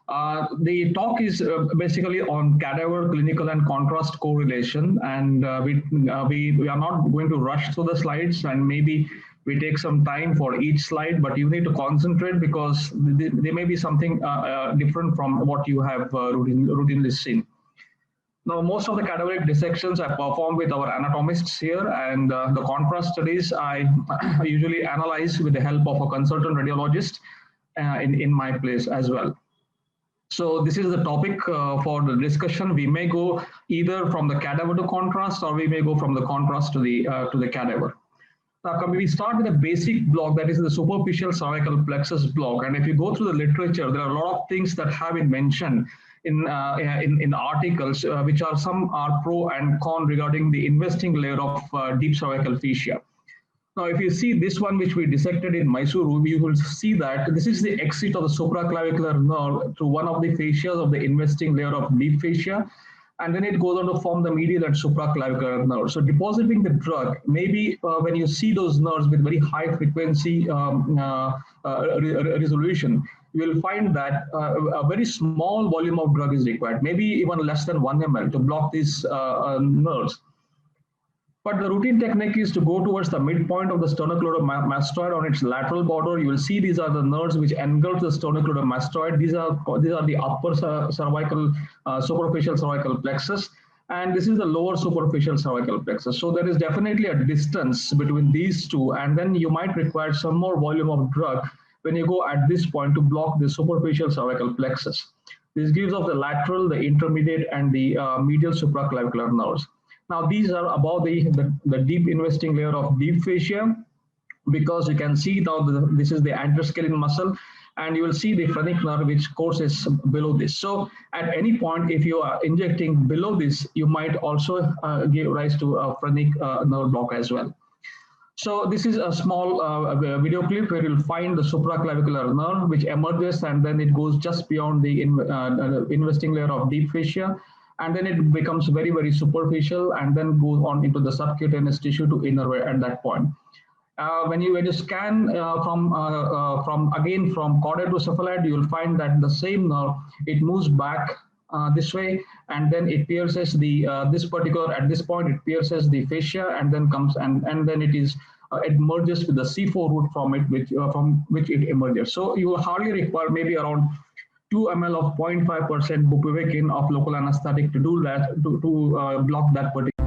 The talk is basically on cadaver clinical and contrast correlation, and we are not going to rush through the slides, and maybe we take some time for each slide, but you need to concentrate because there may be something different from what you have routinely seen. Now, most of the cadaveric dissections are performed with our anatomists here, and the contrast studies I usually analyze with the help of a consultant radiologist in my place as well. So this is the topic for the discussion. We may go either from the cadaver to contrast, or we may go from the contrast to the cadaver. Now, we start with a basic block, that is the superficial cervical plexus block. And if you go through the literature, there are a lot of things that have been mentioned in articles, which are some are pro and con regarding the investing layer of deep cervical fascia. Now, if you see this one, which we dissected in Mysuru, you will see that this is the exit of the supraclavicular nerve through one of the fascias of the investing layer of deep fascia, and then it goes on to form the medial and supraclavicular nerve. So depositing the drug, maybe when you see those nerves with very high frequency resolution, you will find that a very small volume of drug is required, maybe even less than 1 ml to block these nerves. But the routine technique is to go towards the midpoint of the sternocleidomastoid on its lateral border. You will see these are the nerves which engulf the sternocleidomastoid. These are the upper cervical, superficial cervical plexus, and this is the lower superficial cervical plexus. So there is definitely a distance between these two, and then you might require some more volume of drug when you go at this point to block the superficial cervical plexus. This gives off the lateral, the intermediate, and the medial supraclavicular nerves. Now, these are above the deep investing layer of deep fascia, because you can see now this is the anteroscalene muscle, and you will see the phrenic nerve, which courses below this. So at any point, if you are injecting below this, you might also give rise to a phrenic nerve block as well. So this is a small video clip where you'll find the supraclavicular nerve, which emerges, and then it goes just beyond the investing layer of deep fascia. And then it becomes very, very superficial, and then goes on into the subcutaneous tissue to innervate at that point. When you scan from caudate to cephalad, you will find that the same nerve, it moves back this way, and then it pierces the at this point it pierces the fascia, and then comes and then it merges with the C4 root from which it emerges. So you will hardly require maybe around 2 ml of 0.5% bupivacaine of local anesthetic to do that, to block that particular